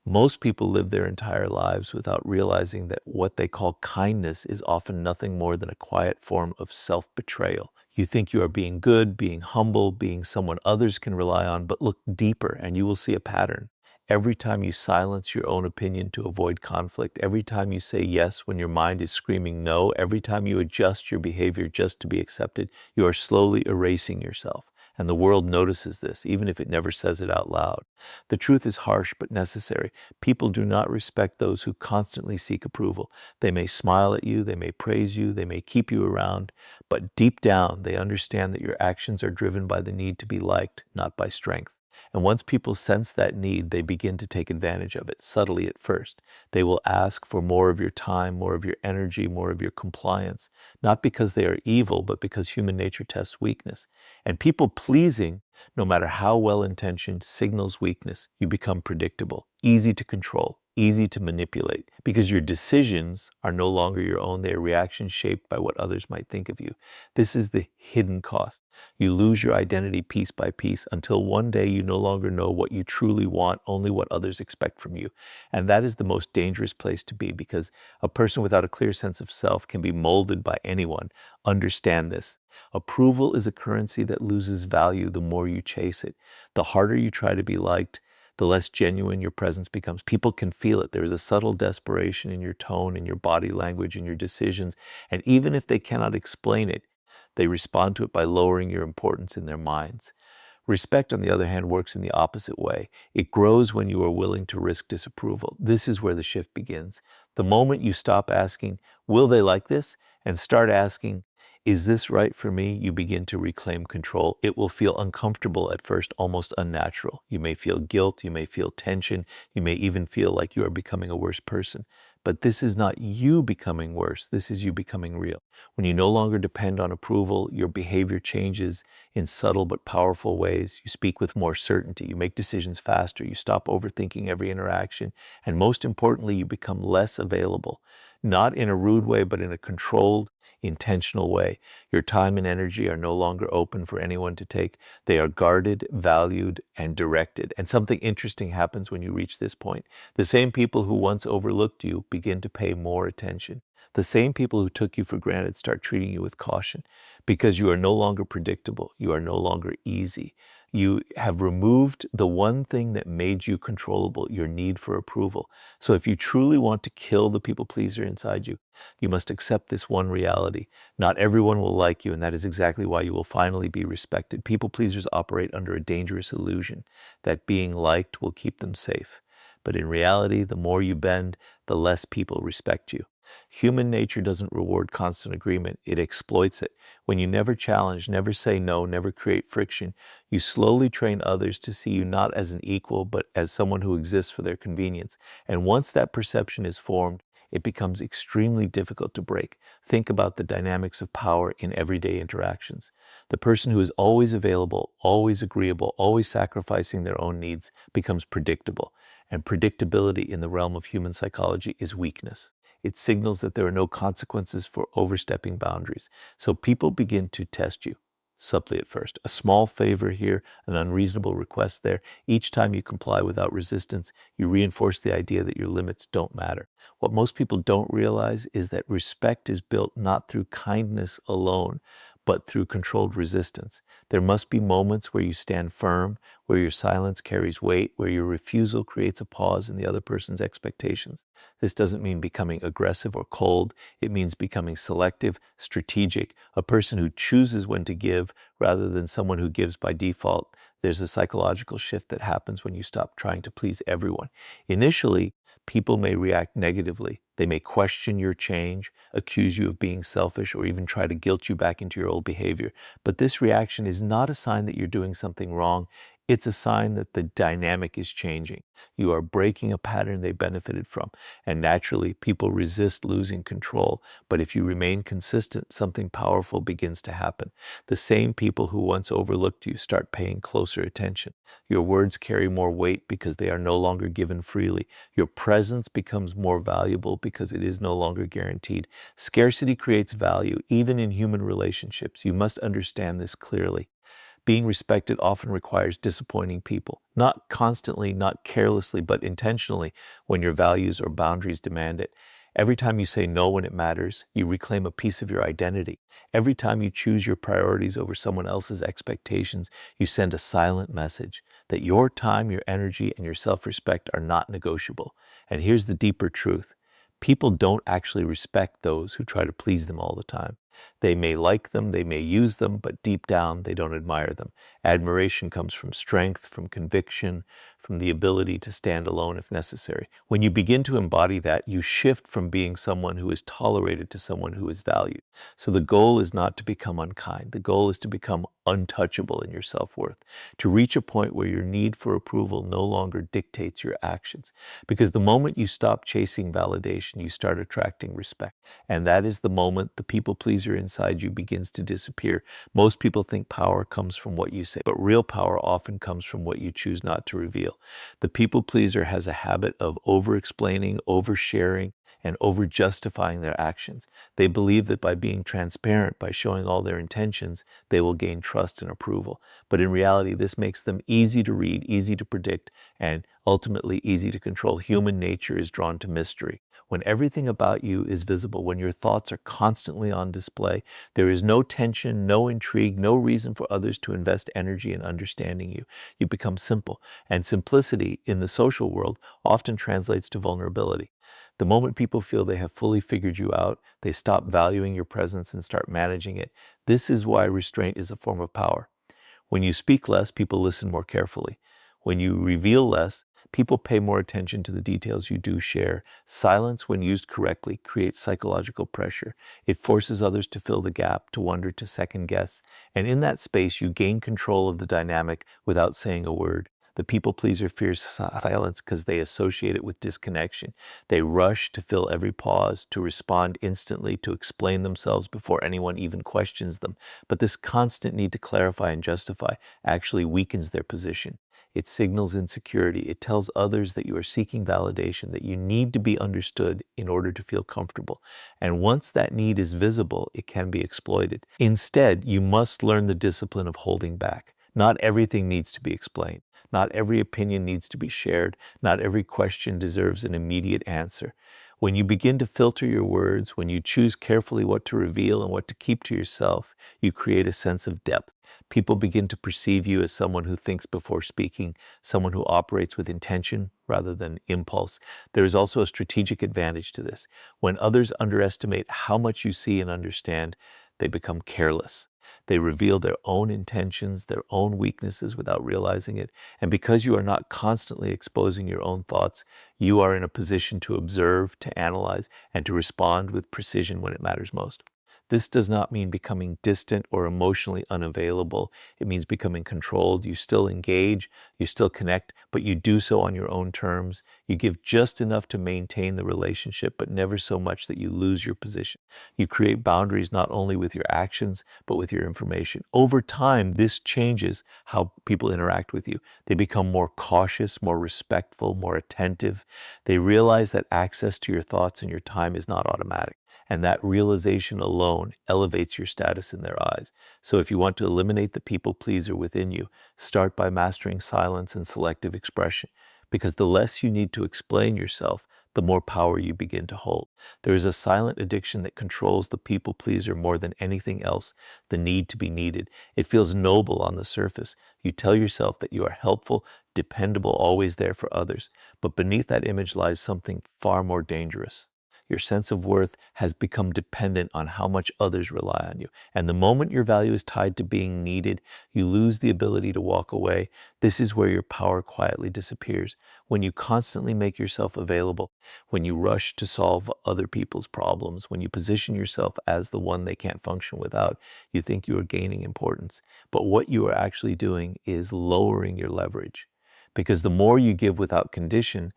Most people live their entire lives without realizing that what they call kindness is often nothing more than a quiet form of self-betrayal. You think you are being good, being humble, being someone others can rely on, but look deeper and you will see a pattern. Every time you silence your own opinion to avoid conflict, every time you say yes when your mind is screaming no, every time you adjust your behavior just to be accepted, you are slowly erasing yourself. And the world notices this, even if it never says it out loud. The truth is harsh but necessary. People do not respect those who constantly seek approval. They may smile at you, they may praise you, they may keep you around, but deep down they understand that your actions are driven by the need to be liked, not by strength. And once people sense that need, they begin to take advantage of it, subtly at first. They will ask for more of your time, more of your energy, more of your compliance, not because they are evil, but because human nature tests weakness. And people pleasing, no matter how well-intentioned, signals weakness. You become predictable, easy to control, easy to manipulate, because your decisions are no longer your own. They are reactions shaped by what others might think of you. This is the hidden cost. You lose your identity piece by piece until one day you no longer know what you truly want, only what others expect from you. And that is the most dangerous place to be, because a person without a clear sense of self can be molded by anyone. Understand this. Approval is a currency that loses value the more you chase it. The harder you try to be liked, the less genuine your presence becomes. People can feel it. There is a subtle desperation in your tone, in your body language, in your decisions. And even if they cannot explain it, they respond to it by lowering your importance in their minds. Respect, on the other hand, works in the opposite way. It grows when you are willing to risk disapproval. This is where the shift begins. The moment you stop asking, will they like this? And start asking, is this right for me? You begin to reclaim control. It will feel uncomfortable at first, almost unnatural. You may feel guilt, you may feel tension, you may even feel like you are becoming a worse person. But this is not you becoming worse, this is you becoming real. When you no longer depend on approval, your behavior changes in subtle but powerful ways. You speak with more certainty, you make decisions faster, you stop overthinking every interaction, and most importantly, you become less available. Not in a rude way, but in a controlled, intentional way. Your time and energy are no longer open for anyone to take. They are guarded, valued, and directed. And something interesting happens when you reach this point. The same people who once overlooked you begin to pay more attention. The same people who took you for granted start treating you with caution, because you are no longer predictable. You are no longer easy. You have removed the one thing that made you controllable, your need for approval. So if you truly want to kill the people pleaser inside you, you must accept this one reality. Not everyone will like you, and that is exactly why you will finally be respected. People pleasers operate under a dangerous illusion that being liked will keep them safe. But in reality, the more you bend, the less people respect you. Human nature doesn't reward constant agreement, it exploits it. When you never challenge, never say no, never create friction, you slowly train others to see you not as an equal, but as someone who exists for their convenience. And once that perception is formed, it becomes extremely difficult to break. Think about the dynamics of power in everyday interactions. The person who is always available, always agreeable, always sacrificing their own needs becomes predictable. And predictability in the realm of human psychology is weakness. It signals that there are no consequences for overstepping boundaries. So people begin to test you, subtly at first. A small favor here, an unreasonable request there. Each time you comply without resistance, you reinforce the idea that your limits don't matter. What most people don't realize is that respect is built not through kindness alone, but through controlled resistance. There must be moments where you stand firm, where your silence carries weight, where your refusal creates a pause in the other person's expectations. This doesn't mean becoming aggressive or cold. It means becoming selective, strategic, a person who chooses when to give rather than someone who gives by default. There's a psychological shift that happens when you stop trying to please everyone. Initially, people may react negatively. They may question your change, accuse you of being selfish, or even try to guilt you back into your old behavior. But this reaction is not a sign that you're doing something wrong. It's a sign that the dynamic is changing. You are breaking a pattern they benefited from. And naturally, people resist losing control. But if you remain consistent, something powerful begins to happen. The same people who once overlooked you start paying closer attention. Your words carry more weight because they are no longer given freely. Your presence becomes more valuable because it is no longer guaranteed. Scarcity creates value, even in human relationships. You must understand this clearly. Being respected often requires disappointing people, not constantly, not carelessly, but intentionally when your values or boundaries demand it. Every time you say no when it matters, you reclaim a piece of your identity. Every time you choose your priorities over someone else's expectations, you send a silent message that your time, your energy, and your self-respect are not negotiable. And here's the deeper truth. People don't actually respect those who try to please them all the time. They may like them, they may use them, but deep down, they don't admire them. Admiration comes from strength, from conviction, from the ability to stand alone if necessary. When you begin to embody that, you shift from being someone who is tolerated to someone who is valued. So the goal is not to become unkind. The goal is to become untouchable in your self-worth, to reach a point where your need for approval no longer dictates your actions. Because the moment you stop chasing validation, you start attracting respect. And that is the moment the people pleaser inside you begins to disappear. Most people think power comes from what you say, but real power often comes from what you choose not to reveal. The people pleaser has a habit of over-explaining, oversharing, and over-justifying their actions. They believe that by being transparent, by showing all their intentions, they will gain trust and approval. But in reality, this makes them easy to read, easy to predict, and ultimately easy to control. Human nature is drawn to mystery. When everything about you is visible, when your thoughts are constantly on display, there is no tension, no intrigue, no reason for others to invest energy in understanding you. You become simple, and simplicity in the social world often translates to vulnerability. The moment people feel they have fully figured you out, they stop valuing your presence and start managing it. This is why restraint is a form of power. When you speak less, people listen more carefully. When you reveal less, people pay more attention to the details you do share. Silence, when used correctly, creates psychological pressure. It forces others to fill the gap, to wonder, to second guess. And in that space, you gain control of the dynamic without saying a word. The people pleaser fears silence because they associate it with disconnection. They rush to fill every pause, to respond instantly, to explain themselves before anyone even questions them. But this constant need to clarify and justify actually weakens their position. It signals insecurity. It tells others that you are seeking validation, that you need to be understood in order to feel comfortable. And once that need is visible, it can be exploited. Instead, you must learn the discipline of holding back. Not everything needs to be explained. Not every opinion needs to be shared. Not every question deserves an immediate answer. When you begin to filter your words, when you choose carefully what to reveal and what to keep to yourself, you create a sense of depth. People begin to perceive you as someone who thinks before speaking, someone who operates with intention rather than impulse. There is also a strategic advantage to this. When others underestimate how much you see and understand, they become careless. They reveal their own intentions, their own weaknesses without realizing it. And because you are not constantly exposing your own thoughts, you are in a position to observe, to analyze, and to respond with precision when it matters most. This does not mean becoming distant or emotionally unavailable. It means becoming controlled. You still engage, you still connect, but you do so on your own terms. You give just enough to maintain the relationship, but never so much that you lose your position. You create boundaries not only with your actions, but with your information. Over time, this changes how people interact with you. They become more cautious, more respectful, more attentive. They realize that access to your thoughts and your time is not automatic. And that realization alone elevates your status in their eyes. So if you want to eliminate the people pleaser within you, start by mastering silence and selective expression. Because the less you need to explain yourself, the more power you begin to hold. There is a silent addiction that controls the people pleaser more than anything else, the need to be needed. It feels noble on the surface. You tell yourself that you are helpful, dependable, always there for others. But beneath that image lies something far more dangerous. Your sense of worth has become dependent on how much others rely on you. And the moment your value is tied to being needed, you lose the ability to walk away. This is where your power quietly disappears. When you constantly make yourself available, when you rush to solve other people's problems, when you position yourself as the one they can't function without, you think you are gaining importance. But what you are actually doing is lowering your leverage. Because the more you give without condition,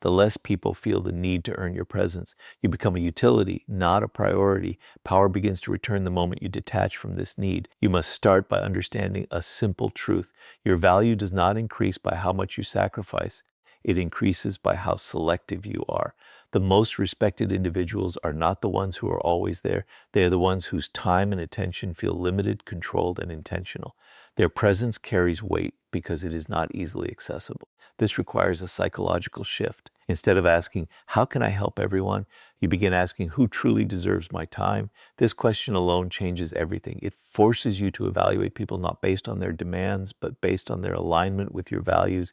the less people feel the need to earn your presence. You become a utility, not a priority. Power begins to return the moment you detach from this need. You must start by understanding a simple truth. Your value does not increase by how much you sacrifice. It increases by how selective you are. The most respected individuals are not the ones who are always there. They are the ones whose time and attention feel limited, controlled, and intentional. Their presence carries weight because it is not easily accessible. This requires a psychological shift. Instead of asking, how can I help everyone? You begin asking, who truly deserves my time? This question alone changes everything. It forces you to evaluate people not based on their demands, but based on their alignment with your values,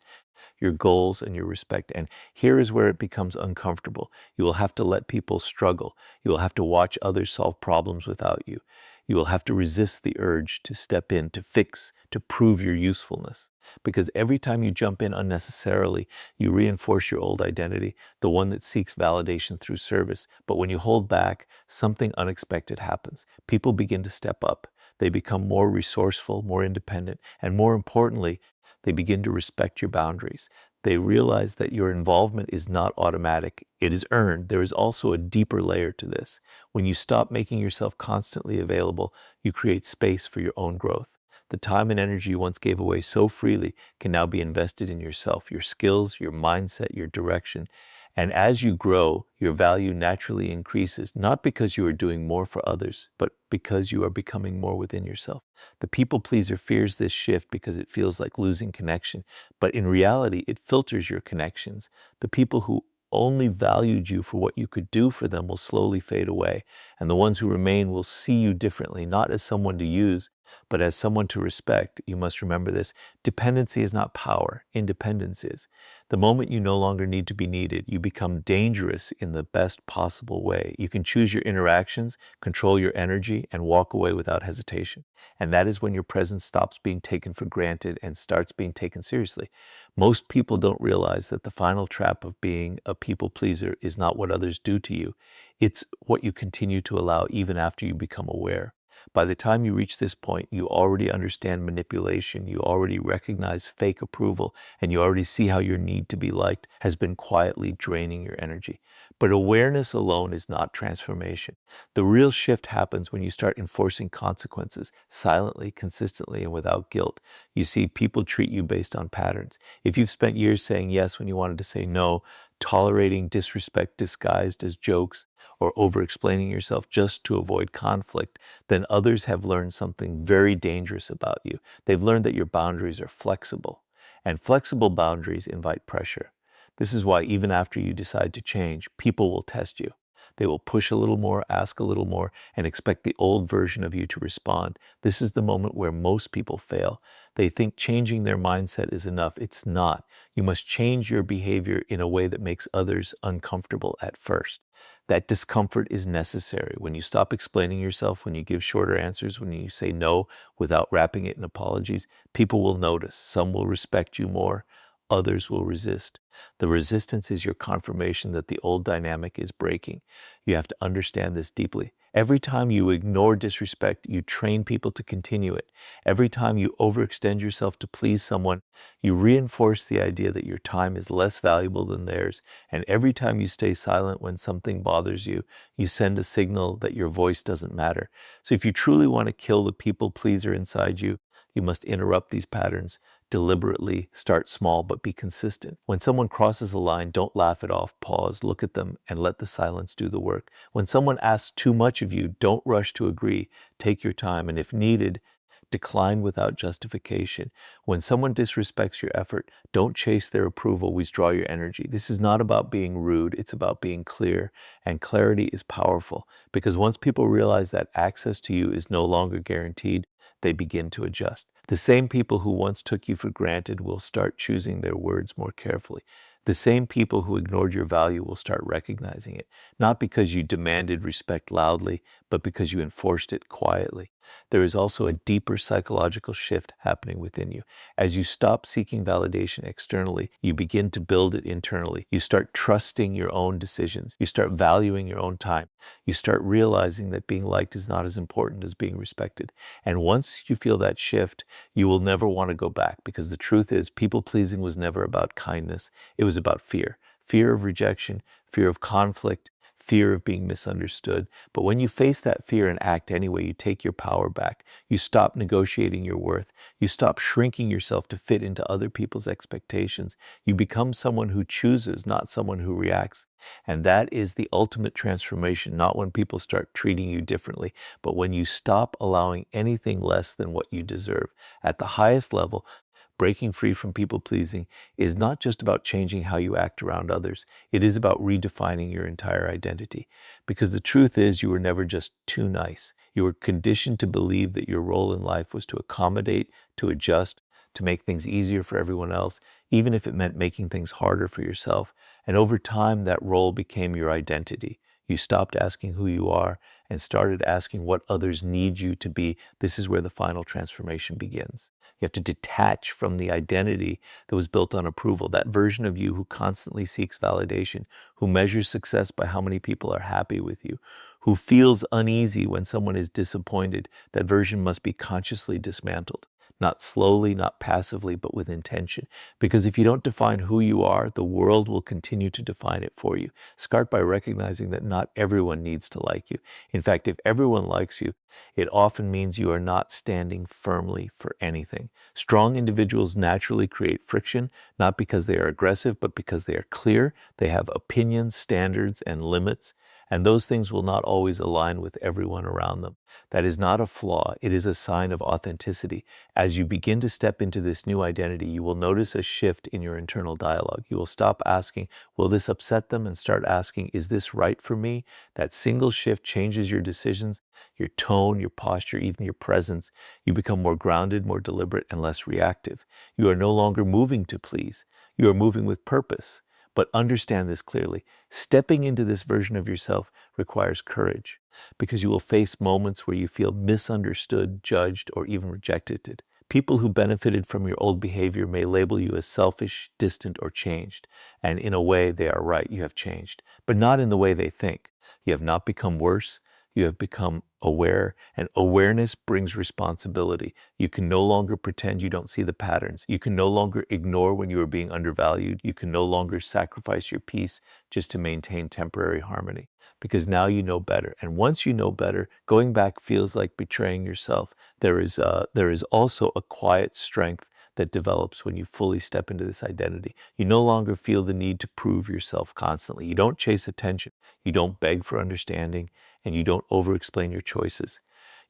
your goals, and your respect. And here is where it becomes uncomfortable. You will have to let people struggle. You will have to watch others solve problems without you. You will have to resist the urge to step in, to fix, to prove your usefulness. Because every time you jump in unnecessarily, you reinforce your old identity, the one that seeks validation through service. But when you hold back, something unexpected happens. People begin to step up. They become more resourceful, more independent, and more importantly, they begin to respect your boundaries. They realize that your involvement is not automatic. It is earned. There is also a deeper layer to this. When you stop making yourself constantly available, you create space for your own growth. The time and energy you once gave away so freely can now be invested in yourself, your skills, your mindset, your direction. And as you grow, your value naturally increases, not because you are doing more for others, but because you are becoming more within yourself. The people pleaser fears this shift because it feels like losing connection, but in reality, it filters your connections. The people who only valued you for what you could do for them will slowly fade away, and the ones who remain will see you differently, not as someone to use, but as someone to respect. You must remember this. Dependency is not power, independence is. The moment you no longer need to be needed, you become dangerous in the best possible way. You can choose your interactions, control your energy, and walk away without hesitation. And that is when your presence stops being taken for granted and starts being taken seriously. Most people don't realize that the final trap of being a people pleaser is not what others do to you. It's what you continue to allow even after you become aware. By the time you reach this point, you already understand manipulation, you already recognize fake approval, and you already see how your need to be liked has been quietly draining your energy. But awareness alone is not transformation. The real shift happens when you start enforcing consequences silently, consistently, and without guilt. You see, people treat you based on patterns. If you've spent years saying yes when you wanted to say no, tolerating disrespect disguised as jokes, or over-explaining yourself just to avoid conflict, then others have learned something very dangerous about you. They've learned that your boundaries are flexible, and flexible boundaries invite pressure. This is why even after you decide to change, people will test you. They will push a little more, ask a little more, and expect the old version of you to respond. This is the moment where most people fail. They think changing their mindset is enough. It's not. You must change your behavior in a way that makes others uncomfortable at first. That discomfort is necessary. When you stop explaining yourself, when you give shorter answers, when you say no without wrapping it in apologies, people will notice. Some will respect you more, others will resist. The resistance is your confirmation that the old dynamic is breaking. You have to understand this deeply. Every time you ignore disrespect, you train people to continue it. Every time you overextend yourself to please someone, you reinforce the idea that your time is less valuable than theirs. And every time you stay silent when something bothers you, you send a signal that your voice doesn't matter. So if you truly want to kill the people pleaser inside you, you must interrupt these patterns deliberately. Start small, but be consistent. When someone crosses a line, don't laugh it off. Pause, look at them, and let the silence do the work. When someone asks too much of you, don't rush to agree. Take your time, and if needed, decline without justification. When someone disrespects your effort, don't chase their approval, withdraw your energy. This is not about being rude, it's about being clear, and clarity is powerful, because once people realize that access to you is no longer guaranteed, they begin to adjust. The same people who once took you for granted will start choosing their words more carefully. The same people who ignored your value will start recognizing it, not because you demanded respect loudly, but because you enforced it quietly. There is also a deeper psychological shift happening within you. As you stop seeking validation externally, you begin to build it internally. You start trusting your own decisions. You start valuing your own time. You start realizing that being liked is not as important as being respected. And once you feel that shift, you will never want to go back, because the truth is, people-pleasing was never about kindness. It was about fear. Fear of rejection, fear of conflict, fear of being misunderstood. But when you face that fear and act anyway, you take your power back. You stop negotiating your worth. You stop shrinking yourself to fit into other people's expectations. You become someone who chooses, not someone who reacts. And that is the ultimate transformation, not when people start treating you differently, but when you stop allowing anything less than what you deserve. At the highest level, breaking free from people pleasing is not just about changing how you act around others. It is about redefining your entire identity. Because the truth is, you were never just too nice. You were conditioned to believe that your role in life was to accommodate, to adjust, to make things easier for everyone else, even if it meant making things harder for yourself. And over time, that role became your identity. You stopped asking who you are and started asking what others need you to be. This is where the final transformation begins. You have to detach from the identity that was built on approval, that version of you who constantly seeks validation, who measures success by how many people are happy with you, who feels uneasy when someone is disappointed. That version must be consciously dismantled. Not slowly, not passively, but with intention. Because if you don't define who you are, the world will continue to define it for you. Start by recognizing that not everyone needs to like you. In fact, if everyone likes you, it often means you are not standing firmly for anything. Strong individuals naturally create friction, not because they are aggressive, but because they are clear. They have opinions, standards, and limits. And those things will not always align with everyone around them. That is not a flaw. It is a sign of authenticity. As you begin to step into this new identity, you will notice a shift in your internal dialogue. You will stop asking, will this upset them? And start asking, is this right for me? That single shift changes your decisions, your tone, your posture, even your presence. You become more grounded, more deliberate, and less reactive. You are no longer moving to please. You are moving with purpose. But understand this clearly. Stepping into this version of yourself requires courage, because you will face moments where you feel misunderstood, judged, or even rejected. People who benefited from your old behavior may label you as selfish, distant, or changed. And in a way, they are right. You have changed, but not in the way they think. You have not become worse. You have become aware, and awareness brings responsibility. You can no longer pretend you don't see the patterns. You can no longer ignore when you are being undervalued. You can no longer sacrifice your peace just to maintain temporary harmony, because now you know better. And once you know better, going back feels like betraying yourself. There is also a quiet strength that develops when you fully step into this identity. You no longer feel the need to prove yourself constantly. You don't chase attention. You don't beg for understanding, and you don't over-explain your choices.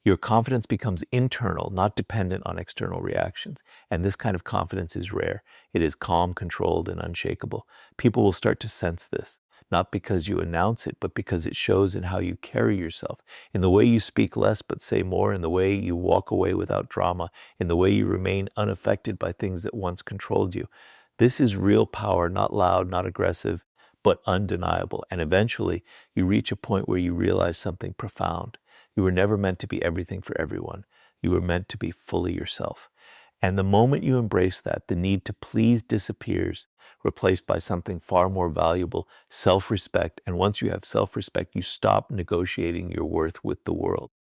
Your confidence becomes internal, not dependent on external reactions. And this kind of confidence is rare. It is calm, controlled, and unshakable. People will start to sense this, not because you announce it, but because it shows in how you carry yourself, in the way you speak less but say more, in the way you walk away without drama, in the way you remain unaffected by things that once controlled you. This is real power, not loud, not aggressive, but undeniable. And eventually, you reach a point where you realize something profound. You were never meant to be everything for everyone. You were meant to be fully yourself. And the moment you embrace that, the need to please disappears, replaced by something far more valuable, self-respect. And once you have self-respect, you stop negotiating your worth with the world.